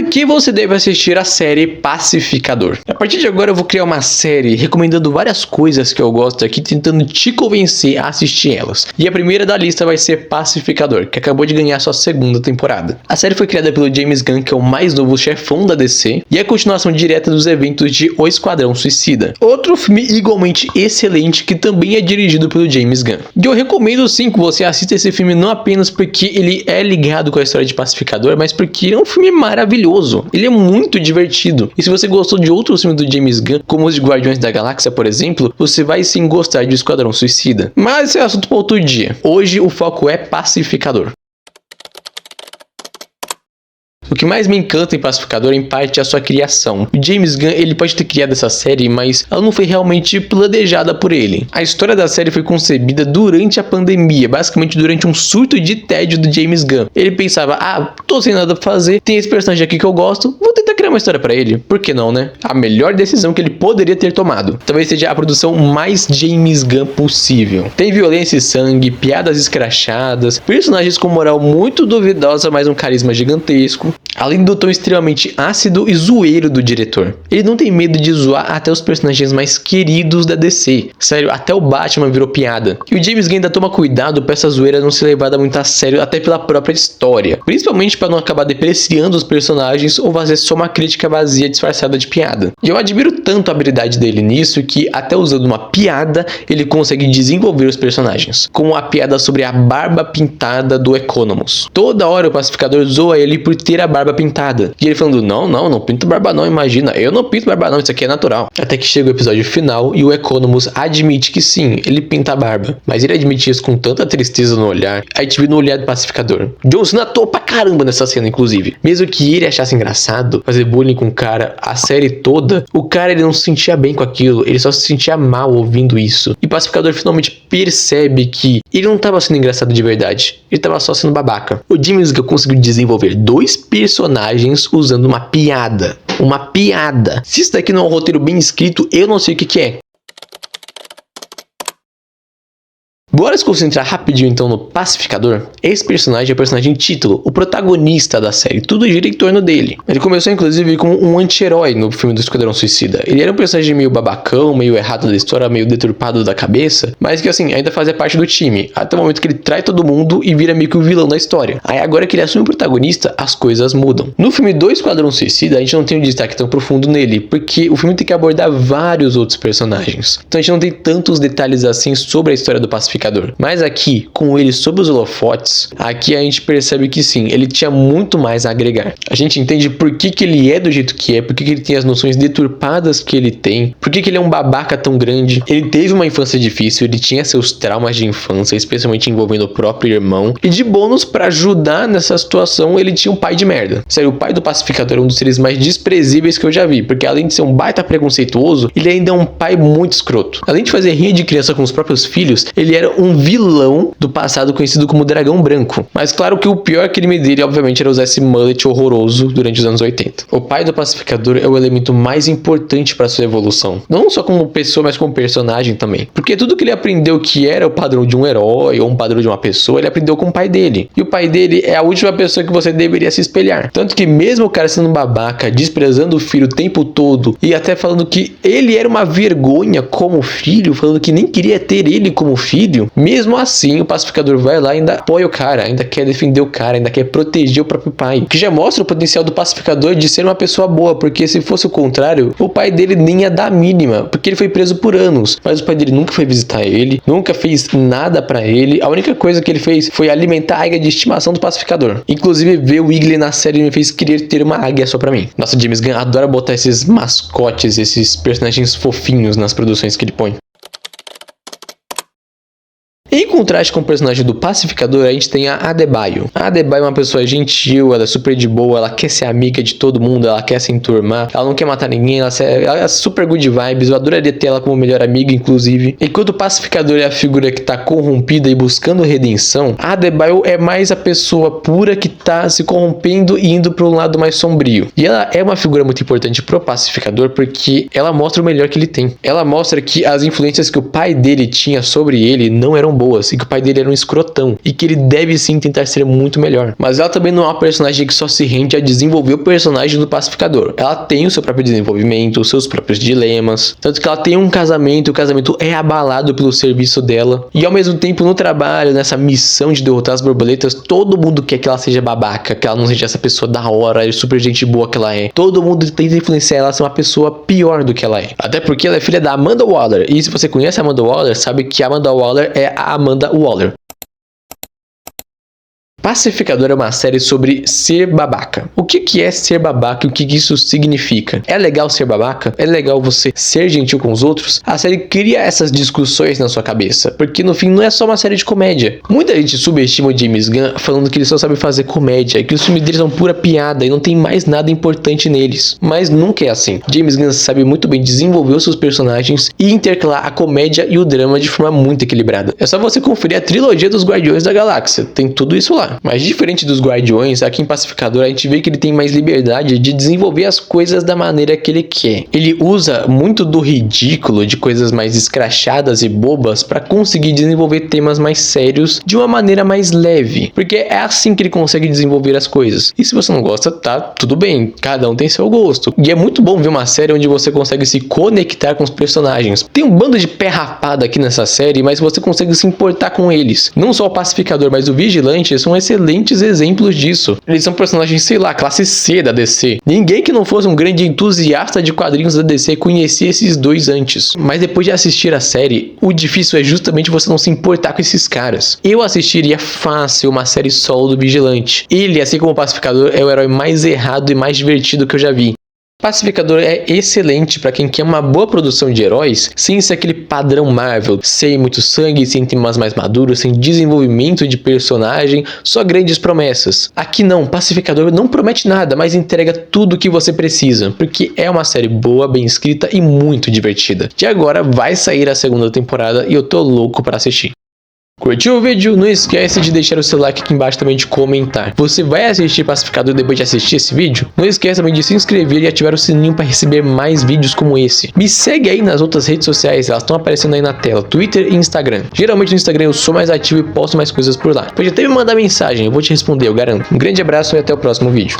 Por que você deve assistir a série Pacificador? A partir de agora eu vou criar uma série recomendando várias coisas que eu gosto aqui, tentando te convencer a assistir elas. E a primeira da lista vai ser Pacificador, que acabou de ganhar sua segunda temporada. A série foi criada pelo James Gunn, que é o mais novo chefão da DC, e é a continuação direta dos eventos de O Esquadrão Suicida. Outro filme igualmente excelente, que também é dirigido pelo James Gunn. E eu recomendo sim que você assista esse filme não apenas porque ele é ligado com a história de Pacificador, mas porque ele é um filme maravilhoso. Ele é muito divertido. E se você gostou de outros filmes do James Gunn, como os de Guardiões da Galáxia, por exemplo, você vai sim gostar de Esquadrão Suicida. Mas esse é assunto para outro dia. Hoje o foco é Pacificador. O que mais me encanta em Pacificador, em parte, é a sua criação. O James Gunn, ele pode ter criado essa série, mas ela não foi realmente planejada por ele. A história da série foi concebida durante a pandemia, basicamente durante um surto de tédio do James Gunn. Ele pensava, tô sem nada pra fazer, tem esse personagem aqui que eu gosto, vou tentar criar uma história pra ele. Por que não, né? A melhor decisão que ele poderia ter tomado. Talvez seja a produção mais James Gunn possível. Tem violência e sangue, piadas escrachadas, personagens com moral muito duvidosa, mas um carisma gigantesco. Além do tom extremamente ácido e zoeiro do diretor. Ele não tem medo de zoar até os personagens mais queridos da DC. Sério, até o Batman virou piada. E o James Gunn ainda toma cuidado pra essa zoeira não ser levada muito a sério, até pela própria história. Principalmente para não acabar depreciando os personagens ou fazer só uma crítica vazia disfarçada de piada. E eu admiro tanto a habilidade dele nisso que, até usando uma piada, ele consegue desenvolver os personagens. Como a piada sobre a barba pintada do Economos. Toda hora o Pacificador zoa ele por ter a barba pintada. E ele falando, não pinto barba não, imagina, eu não pinto barba não, isso aqui é natural. Até que chega o episódio final e o Economos admite que sim, ele pinta a barba. Mas ele admite isso com tanta tristeza no olhar. A gente viu no olhar do Pacificador. John Cena atuou pra caramba nessa cena, inclusive. Mesmo que ele achasse engraçado fazer bullying com o cara a série toda, o cara ele não se sentia bem com aquilo, ele só se sentia mal ouvindo isso. E o Pacificador finalmente percebe que ele não tava sendo engraçado de verdade, ele tava só sendo babaca. O James Gunn conseguiu desenvolver dois personagens usando uma piada. Uma piada. Se isso daqui não é um roteiro bem escrito, eu não sei o que é. Bora se concentrar rapidinho então no Pacificador. Esse personagem é o personagem título, o protagonista da série, tudo gira em torno dele. Ele começou inclusive como um anti-herói no filme do Esquadrão Suicida. Ele era um personagem meio babacão, meio errado da história, meio deturpado da cabeça, mas que assim, ainda fazia parte do time, até o momento que ele trai todo mundo e vira meio que o vilão da história. Aí agora que ele assume o protagonista, as coisas mudam. No filme do Esquadrão Suicida, a gente não tem um destaque tão profundo nele, porque o filme tem que abordar vários outros personagens. Então a gente não tem tantos detalhes assim sobre a história do Pacificador. Mas aqui, com ele sob os holofotes, aqui a gente percebe que sim, ele tinha muito mais a agregar. A gente entende por que ele é do jeito que é, por que ele tem as noções deturpadas que ele tem, por que ele é um babaca tão grande. Ele teve uma infância difícil, ele tinha seus traumas de infância, especialmente envolvendo o próprio irmão. E de bônus, pra ajudar nessa situação, ele tinha um pai de merda. Sério, o pai do Pacificador é um dos seres mais desprezíveis que eu já vi, porque além de ser um baita preconceituoso, ele ainda é um pai muito escroto. Além de fazer rinha de criança com os próprios filhos, ele era um vilão do passado conhecido como Dragão Branco. Mas claro que o pior crime dele, obviamente, era usar esse mullet horroroso durante os anos 80. O pai do Pacificador é o elemento mais importante para sua evolução. Não só como pessoa, mas como personagem também. Porque tudo que ele aprendeu que era o padrão de um herói ou um padrão de uma pessoa, ele aprendeu com o pai dele. E o pai dele é a última pessoa que você deveria se espelhar. Tanto que mesmo o cara sendo um babaca, desprezando o filho o tempo todo e até falando que ele era uma vergonha como filho, falando que nem queria ter ele como filho, mesmo assim, o Pacificador vai lá e ainda apoia o cara, ainda quer defender o cara, ainda quer proteger o próprio pai. Que já mostra o potencial do Pacificador de ser uma pessoa boa, porque se fosse o contrário, o pai dele nem ia dar a mínima, porque ele foi preso por anos. Mas o pai dele nunca foi visitar ele, nunca fez nada pra ele. A única coisa que ele fez foi alimentar a águia de estimação do Pacificador. Inclusive, ver o Wiggly na série me fez querer ter uma águia só pra mim. Nossa, James Gunn adora botar esses mascotes, esses personagens fofinhos nas produções que ele põe. Em contraste com o personagem do Pacificador, a gente tem a Adebayo. A Adebayo é uma pessoa gentil, ela é super de boa, ela quer ser amiga de todo mundo, ela quer se enturmar, ela não quer matar ninguém, ela é super good vibes, eu adoraria ter ela como melhor amiga, inclusive. Enquanto o Pacificador é a figura que tá corrompida e buscando redenção, a Adebayo é mais a pessoa pura que tá se corrompendo e indo para um lado mais sombrio. E ela é uma figura muito importante pro Pacificador porque ela mostra o melhor que ele tem. Ela mostra que as influências que o pai dele tinha sobre ele não eram boas e que o pai dele era um escrotão e que ele deve sim tentar ser muito melhor. Mas ela também não é uma personagem que só se rende a desenvolver o personagem do pacificador. Ela tem o seu próprio desenvolvimento, os seus próprios dilemas, tanto que ela tem um casamento, o casamento é abalado pelo serviço dela e ao mesmo tempo no trabalho, nessa missão de derrotar as borboletas, todo mundo quer que ela seja babaca, que ela não seja essa pessoa da hora e super gente boa que ela é. Todo mundo tenta influenciar ela a ser uma pessoa pior do que ela é. Até porque ela é filha da Amanda Waller. E se você conhece a Amanda Waller, sabe que a Amanda Waller é a Amanda Waller. Pacificador é uma série sobre ser babaca. O que é ser babaca e o que isso significa? É legal ser babaca? É legal você ser gentil com os outros? A série cria essas discussões na sua cabeça, porque no fim não é só uma série de comédia. Muita gente subestima o James Gunn falando que ele só sabe fazer comédia, que os filmes dele são pura piada e não tem mais nada importante neles. Mas nunca é assim. James Gunn sabe muito bem desenvolver os seus personagens e intercalar a comédia e o drama de forma muito equilibrada. É só você conferir a trilogia dos Guardiões da Galáxia, tem tudo isso lá. Mas diferente dos Guardiões, aqui em Pacificador a gente vê que ele tem mais liberdade de desenvolver as coisas da maneira que ele quer. Ele usa muito do ridículo, de coisas mais escrachadas e bobas para conseguir desenvolver temas mais sérios de uma maneira mais leve, porque é assim que ele consegue desenvolver as coisas. E se você não gosta, tá tudo bem, cada um tem seu gosto. E é muito bom ver uma série onde você consegue se conectar com os personagens. Tem um bando de pé rapado aqui nessa série, mas você consegue se importar com eles. Não só o Pacificador, mas o Vigilante são excelentes exemplos disso. Eles são personagens, sei lá, classe C da DC. Ninguém que não fosse um grande entusiasta de quadrinhos da DC conhecia esses dois antes. Mas depois de assistir a série, o difícil é justamente você não se importar com esses caras. Eu assistiria fácil uma série solo do Vigilante. Ele, assim como o Pacificador, é o herói mais errado e mais divertido que eu já vi. Pacificador é excelente para quem quer uma boa produção de heróis sem ser aquele padrão Marvel, sem muito sangue, sem temas mais maduros, sem desenvolvimento de personagem, só grandes promessas. Aqui não, Pacificador não promete nada, mas entrega tudo o que você precisa, porque é uma série boa, bem escrita e muito divertida. E agora vai sair a segunda temporada e eu tô louco para assistir. Curtiu o vídeo? Não esquece de deixar o seu like aqui embaixo também, de comentar. Você vai assistir Pacificador depois de assistir esse vídeo? Não esqueça também de se inscrever e ativar o sininho para receber mais vídeos como esse. Me segue aí nas outras redes sociais, elas estão aparecendo aí na tela, Twitter e Instagram. Geralmente no Instagram eu sou mais ativo e posto mais coisas por lá. Pode até me mandar mensagem, eu vou te responder, eu garanto. Um grande abraço e até o próximo vídeo.